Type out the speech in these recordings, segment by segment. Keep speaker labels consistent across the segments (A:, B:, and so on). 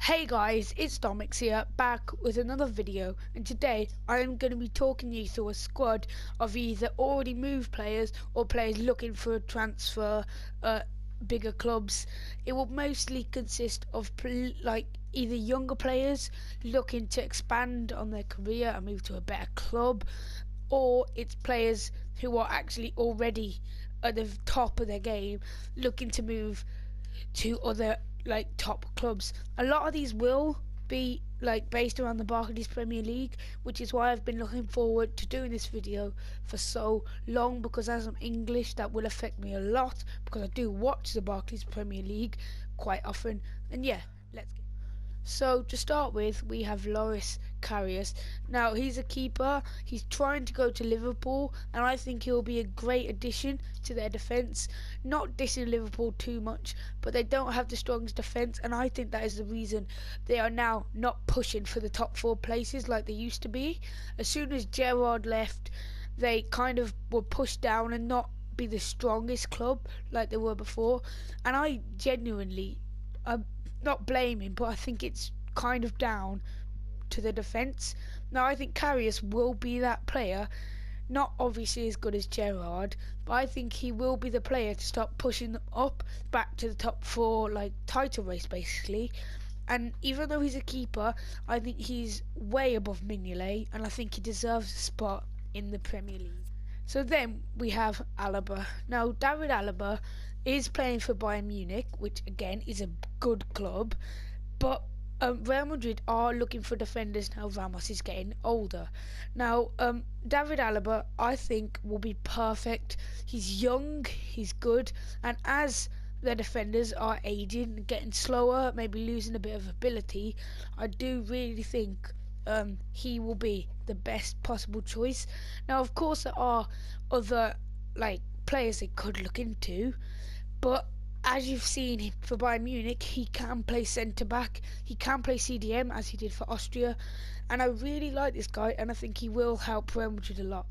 A: Hey guys, it's Domix here, back with another video, and today I am going to be talking you through a squad of either already moved players or players looking for a transfer at bigger clubs. It will mostly consist of either younger players looking to expand on their career and move to a better club, or it's players who are actually already at the top of their game looking to move to other top clubs. A lot of these will be based around the Barclays Premier League, which is why I've been looking forward to doing this video for so long, because as I'm English that will affect me a lot, because I do watch the Barclays Premier League quite often. And yeah, let's get. So to start with, we have Loris Karius. Now he's a keeper. He's trying to go to Liverpool, and I think he'll be a great addition to their defence. Not dissing Liverpool too much, but they don't have the strongest defence, and I think that is the reason they are now not pushing for the top four places like they used to be. As soon as Gerrard left, they kind of were pushed down and not be the strongest club like they were before. And I genuinely, I'm not blaming, but I think it's kind of down to the defence. Now I think Karius will be that player, not obviously as good as Gerrard, but I think he will be the player to start pushing them up back to the top four, title race basically. And even though he's a keeper, I think he's way above Mignolet, and I think he deserves a spot in the Premier League. So then we have Alaba. Now David Alaba is playing for Bayern Munich, which again is a good club, but Real Madrid are looking for defenders now. Ramos is getting older. Now David Alaba, I think, will be perfect. He's young, he's good, and as their defenders are aging, getting slower, maybe losing a bit of ability, I do really think he will be the best possible choice. Now of course there are other players they could look into, but as you've seen for Bayern Munich, he can play centre back, he can play CDM as he did for Austria, and I really like this guy, and I think he will help Real Madrid a lot.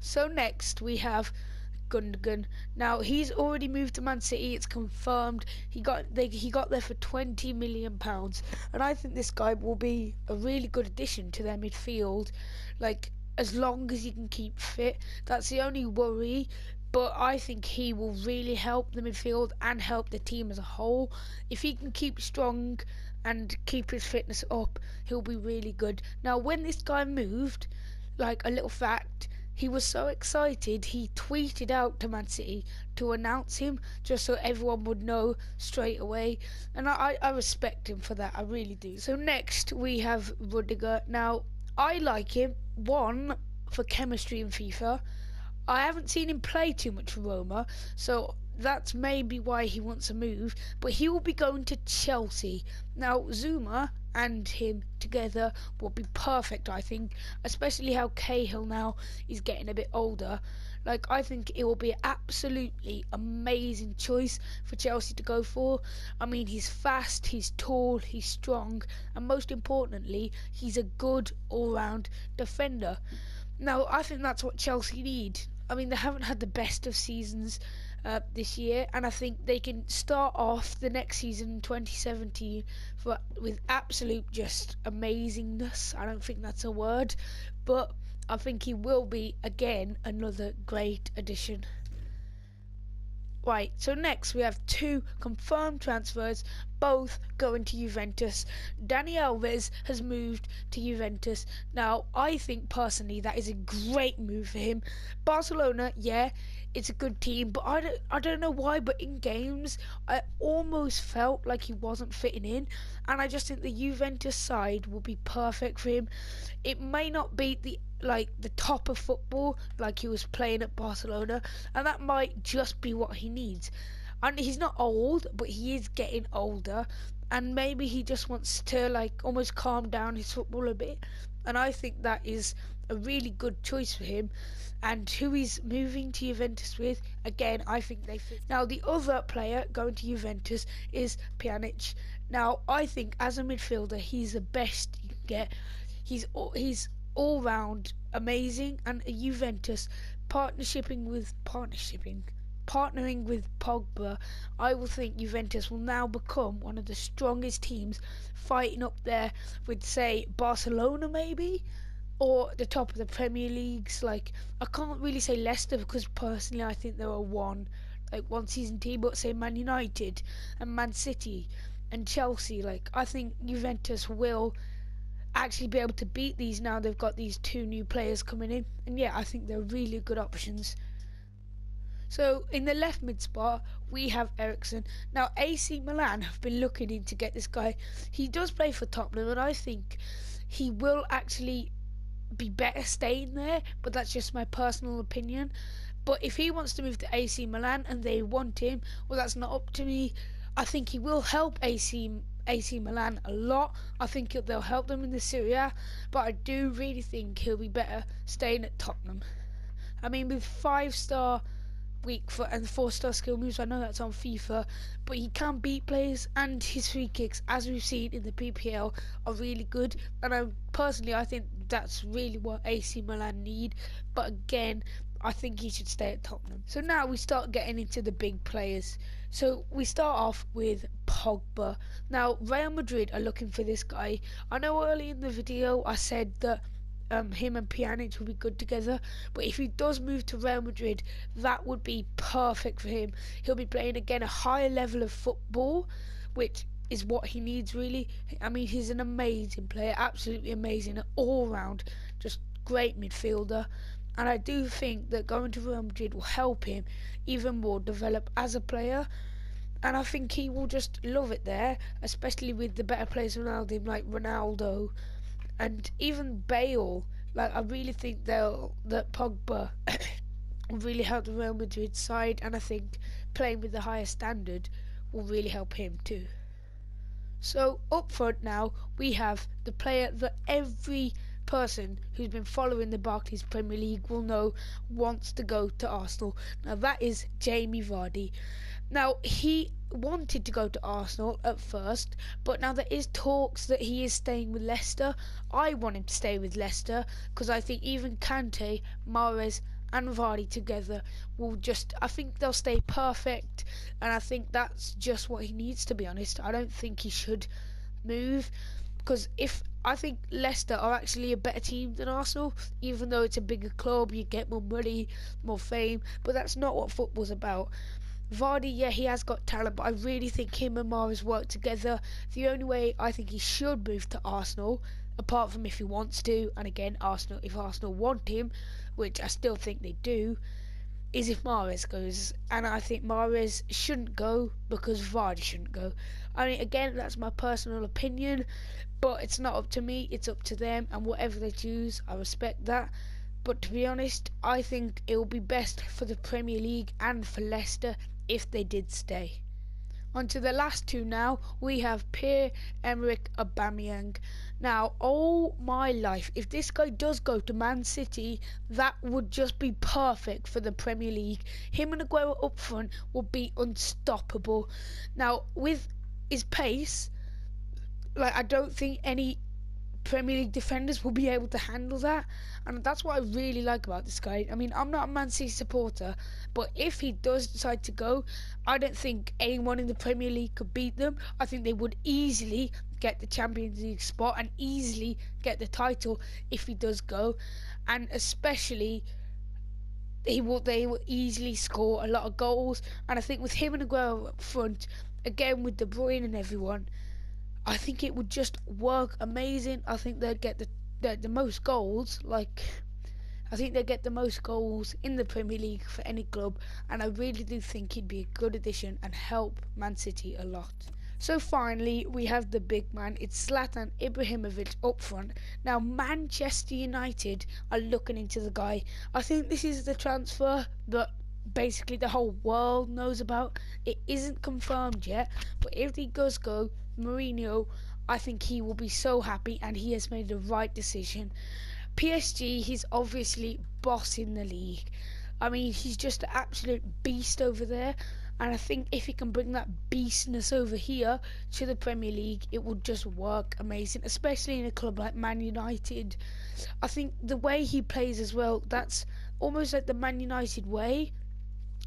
A: So next we have Gundogan. Now he's already moved to Man City, it's confirmed. He got there for £20 million, and I think this guy will be a really good addition to their midfield, as long as he can keep fit. That's the only worry, but I think he will really help the midfield and help the team as a whole. If he can keep strong and keep his fitness up, he'll be really good. Now when this guy moved, a little fact, he was so excited he tweeted out to Man City to announce him, just so everyone would know straight away, and I respect him for that, I really do. So next we have Rudiger. Now I like him, one, for chemistry in FIFA. I haven't seen him play too much for Roma, so that's maybe why he wants to move, but he will be going to Chelsea. Now Zuma and him together will be perfect, I think, especially how Cahill now is getting a bit older. I think it will be an absolutely amazing choice for Chelsea to go for. I mean, he's fast, he's tall, he's strong, and most importantly, he's a good all-round defender. Now I think that's what Chelsea need. I mean, they haven't had the best of seasons this year, and I think they can start off the next season, 2017, with absolute just amazingness. I don't think that's a word, but I think he will be, again, another great addition. Right, so next we have two confirmed transfers, both going to Juventus. Dani Alvarez has moved to Juventus. Now, I think personally that is a great move for him. Barcelona, yeah, it's a good team, but I don't know why, but in games I almost felt like he wasn't fitting in, and I just think the Juventus side will be perfect for him. It may not be the top of football like he was playing at Barcelona, and that might just be what he needs. And he's not old, but he is getting older, and maybe he just wants to almost calm down his football a bit, and I think that is a really good choice for him. And who he's moving to Juventus with, again, I think they fit. Now the other player going to Juventus is Pjanic. Now I think as a midfielder he's the best you can get. He's all round amazing, and a Juventus partnershiping partnering with Pogba, I will think Juventus will now become one of the strongest teams, fighting up there with, say, Barcelona maybe, or the top of the Premier Leagues. Like, I can't really say Leicester because personally I think they're a one season team, but say Man United and Man City and Chelsea, like, I think Juventus will actually be able to beat these now they've got these two new players coming in. And yeah, I think they're really good options. So in the left mid spot we have Eriksson. Now AC Milan have been looking in to get this guy. He does play for Tottenham and I think he will actually be better staying there, but that's just my personal opinion. But if he wants to move to AC Milan and they want him, well, that's not up to me. I think he will help AC Milan a lot. I think they'll help them in the Serie A, but I do really think he'll be better staying at Tottenham. I mean, with 5-star weak foot and 4-star skill moves, I know that's on FIFA, but he can beat players, and his free kicks, as we've seen in the PPL, are really good. And I think that's really what AC Milan need. But again, I think he should stay at Tottenham. So now we start getting into the big players. So we start off with Pogba. Now Real Madrid are looking for this guy. I know early in the video I said that him and Pjanic will be good together, but if he does move to Real Madrid, that would be perfect for him. He'll be playing again a higher level of football, which is what he needs really. I mean, he's an amazing player, absolutely amazing, all round, just great midfielder. And I do think that going to Real Madrid will help him even more develop as a player. And I think he will just love it there, especially with the better players around him like Ronaldo and even Bale. Like, I really think that Pogba will really help the Real Madrid side, and I think playing with the higher standard will really help him too. So up front now we have the player that every person who's been following the Barclays Premier League will know wants to go to Arsenal. Now that is Jamie Vardy. Now he wanted to go to Arsenal at first, but now there is talks that he is staying with Leicester. I want him to stay with Leicester because I think even Kante, Mahrez and Vardy together will I think they'll stay perfect, and I think that's just what he needs, to be honest. I don't think he should move, because I think Leicester are actually a better team than Arsenal, even though it's a bigger club, you get more money, more fame, but that's not what football's about. Vardy, yeah, he has got talent, but I really think him and Mahrez work together. The only way I think he should move to Arsenal, apart from if he wants to, and again, if Arsenal want him, which I still think they do, is if Mahrez goes. And I think Mahrez shouldn't go because Vardy shouldn't go. I mean, again, that's my personal opinion, but it's not up to me, it's up to them, and whatever they choose, I respect that. But to be honest, I think it will be best for the Premier League and for Leicester if they did stay. On to the last two now, we have Pierre-Emerick Aubameyang. Now, oh my life, if this guy does go to Man City, that would just be perfect for the Premier League. Him and Aguero up front will be unstoppable. Now, with his pace, like, I don't think any Premier League defenders will be able to handle that, and that's what I really like about this guy. I mean, I'm not a Man City supporter, but if he does decide to go, I don't think anyone in the Premier League could beat them. I think they would easily get the Champions League spot and easily get the title if he does go, and especially they will easily score a lot of goals. And I think with him and Aguero up front, again with De Bruyne and everyone, I think it would just work amazing. I think they'd get the most goals. I think they'd get the most goals in the Premier League for any club, and I really do think he'd be a good addition and help Man City a lot. So finally, we have the big man. It's Zlatan Ibrahimovic up front. Now, Manchester United are looking into the guy. I think this is the transfer that basically the whole world knows about. It isn't confirmed yet, but if he does go, Mourinho, I think he will be so happy, and he has made the right decision. PSG, he's obviously bossing the league. I mean, he's just an absolute beast over there, and I think if he can bring that beastness over here to the Premier League, it would just work amazing, especially in a club like Man United. I think the way he plays as well, that's almost like the Man United way.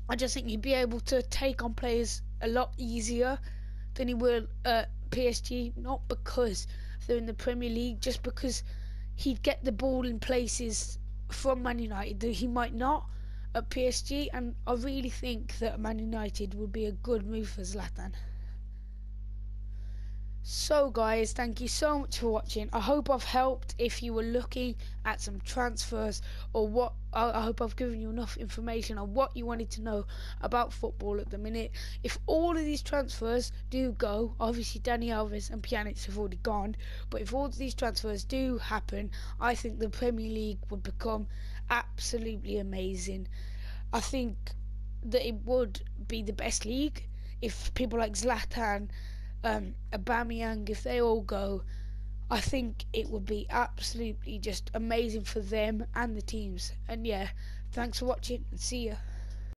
A: I just think he'd be able to take on players a lot easier than he will at PSG. Not because they're in the Premier League, just because he'd get the ball in places from Man United that he might not at PSG. And I really think that Man United would be a good move for Zlatan. So guys, thank you so much for watching. I hope I've helped if you were looking at some transfers, or what I hope I've given you enough information on what you wanted to know about football at the minute. If all of these transfers do go, obviously Dani Alvarez and Pjanic have already gone, but if all of these transfers do happen, I think the Premier League would become absolutely amazing. I think that it would be the best league if people like Zlatan, Aubameyang, if they all go. I think it would be absolutely just amazing for them and the teams. And yeah, thanks for watching and see ya.